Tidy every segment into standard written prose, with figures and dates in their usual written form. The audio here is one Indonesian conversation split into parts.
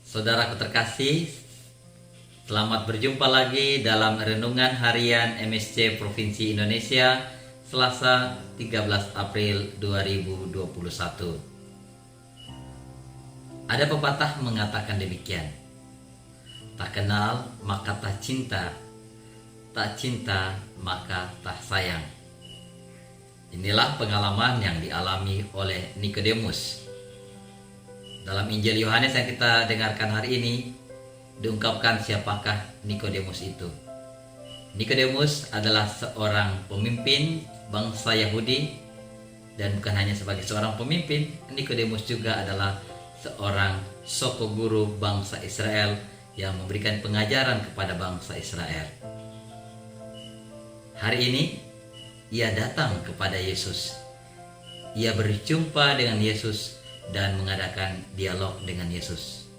Saudaraku terkasih, selamat berjumpa lagi dalam Renungan Harian MSC Provinsi Indonesia Selasa 13 April 2021. Ada pepatah mengatakan demikian: tak kenal maka tak cinta, tak cinta maka tak sayang. Inilah pengalaman yang dialami oleh Nikodemus. Dalam Injil Yohanes yang kita dengarkan hari ini, diungkapkan siapakah Nikodemus itu. Nikodemus adalah seorang pemimpin bangsa Yahudi, dan bukan hanya sebagai seorang pemimpin, Nikodemus juga adalah seorang soko guru bangsa Israel yang memberikan pengajaran kepada bangsa Israel. Hari ini ia datang kepada Yesus. Ia berjumpa dengan Yesus dan mengadakan dialog dengan Yesus.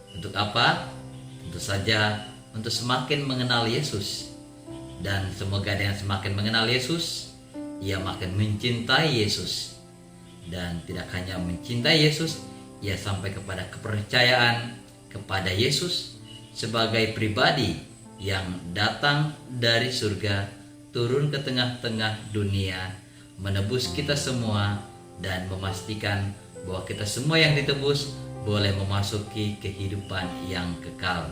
Untuk apa? Tentu saja untuk semakin mengenal Yesus. Dan semoga dengan semakin mengenal Yesus, ia makin mencintai Yesus. Dan tidak hanya mencintai Yesus, ia sampai kepada kepercayaan kepada Yesus sebagai pribadi yang datang dari surga, turun ke tengah-tengah dunia, menebus kita semua dan memastikan bahwa kita semua yang ditebus boleh memasuki kehidupan yang kekal.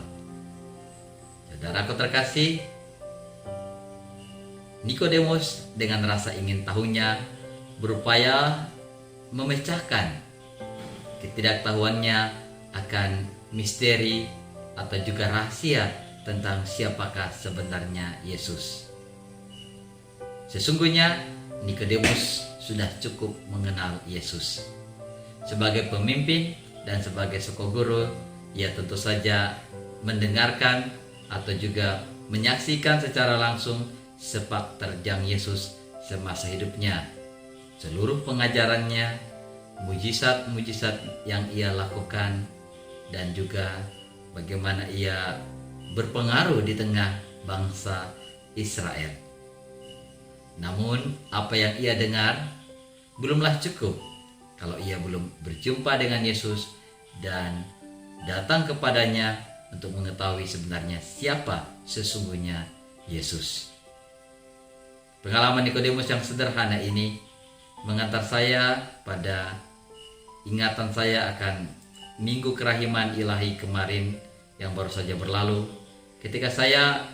Saudaraku terkasih, Nikodemus dengan rasa ingin tahunya berupaya memecahkan ketidaktahuannya akan misteri atau juga rahasia tentang siapakah sebenarnya Yesus. Sesungguhnya Nikodemus sudah cukup mengenal Yesus. Sebagai pemimpin dan sebagai soko guru, ia tentu saja mendengarkan atau juga menyaksikan secara langsung sepak terjang Yesus semasa hidupnya. Seluruh pengajarannya, mujizat-mujizat yang ia lakukan, dan juga bagaimana ia berpengaruh di tengah bangsa Israel. Namun apa yang ia dengar belumlah cukup kalau ia belum berjumpa dengan Yesus dan datang kepadanya untuk mengetahui sebenarnya siapa sesungguhnya Yesus. Pengalaman Nikodemus yang sederhana ini mengantar saya pada ingatan saya akan Minggu Kerahiman Ilahi kemarin yang baru saja berlalu, ketika saya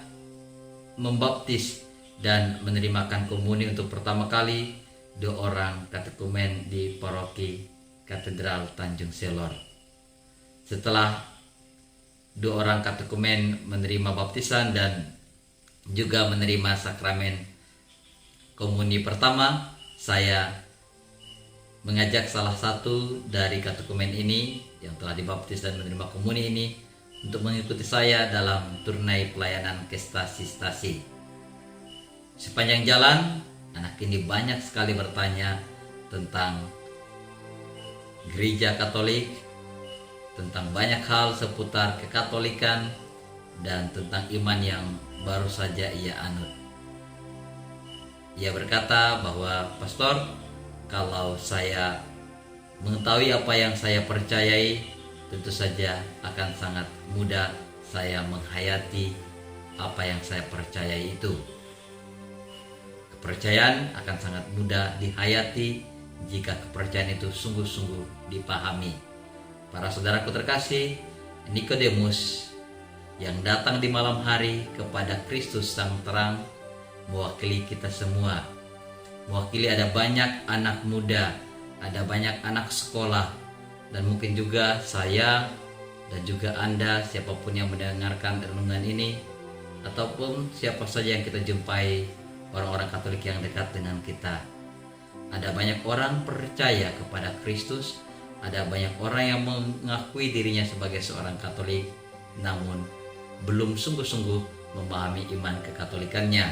membaptis dan menerimakan komuni untuk pertama kali 2 orang katekumen di paroki Katedral Tanjung Selor. Setelah 2 orang katekumen menerima baptisan dan juga menerima sakramen komuni pertama, saya mengajak salah satu dari katekumen ini yang telah dibaptis dan menerima komuni ini untuk mengikuti saya dalam turnai pelayanan ke stasi-stasi. Sepanjang jalan, anak ini banyak sekali bertanya tentang gereja Katolik, tentang banyak hal seputar kekatolikan, dan tentang iman yang baru saja ia anut. Ia berkata bahwa, "Pastor, kalau saya mengetahui apa yang saya percayai, tentu saja akan sangat mudah saya menghayati apa yang saya percayai itu. Kepercayaan akan sangat mudah dihayati jika kepercayaan itu sungguh-sungguh dipahami." Para saudaraku terkasih, Nikodemus yang datang di malam hari kepada Kristus Sang Terang mewakili kita semua. Mewakili ada banyak anak muda, ada banyak anak sekolah, dan mungkin juga saya dan juga Anda, siapapun yang mendengarkan renungan ini, ataupun siapa saja yang kita jumpai, orang-orang Katolik yang dekat dengan kita. Ada banyak orang percaya kepada Kristus, ada banyak orang yang mengakui dirinya sebagai seorang Katolik, namun belum sungguh-sungguh memahami iman kekatolikannya.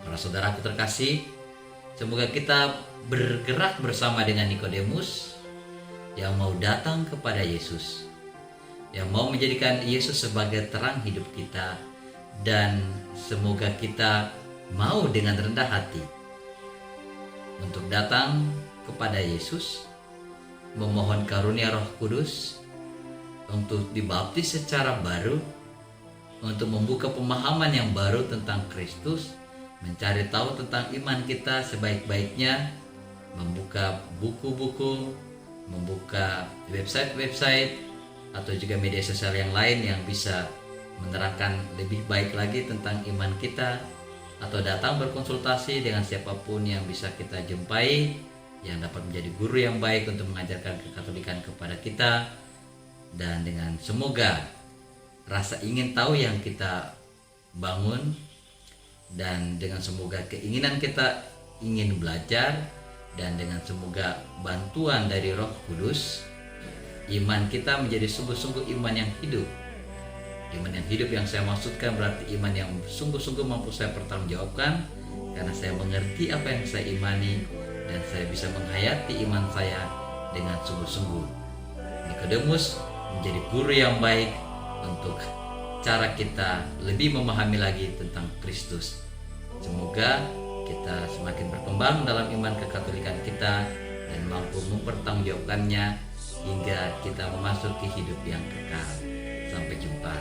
Para saudaraku terkasih, semoga kita bergerak bersama dengan Nikodemus yang mau datang kepada Yesus, yang mau menjadikan Yesus sebagai terang hidup kita, dan semoga kita mau dengan rendah hati untuk datang kepada Yesus, memohon karunia Roh Kudus, untuk dibaptis secara baru, untuk membuka pemahaman yang baru tentang Kristus, mencari tahu tentang iman kita sebaik-baiknya, membuka buku-buku, membuka website-website atau juga media sosial yang lain yang bisa menerangkan lebih baik lagi tentang iman kita, atau datang berkonsultasi dengan siapapun yang bisa kita jumpai yang dapat menjadi guru yang baik untuk mengajarkan kekatolikan kepada kita. Dan dengan semoga rasa ingin tahu yang kita bangun, dan dengan semoga keinginan kita ingin belajar, dan dengan semoga bantuan dari Roh Kudus, iman kita menjadi sungguh-sungguh iman yang hidup. Iman yang hidup yang saya maksudkan berarti iman yang sungguh-sungguh mampu saya pertanggungjawabkan, karena saya mengerti apa yang saya imani dan saya bisa menghayati iman saya dengan sungguh-sungguh. Nikodemus menjadi guru yang baik untuk cara kita lebih memahami lagi tentang Kristus. Semoga kita semakin berkembang dalam iman kekatolikan kita dan mampu mempertanggungjawabkannya hingga kita memasuki hidup yang kekal. Sampai jumpa.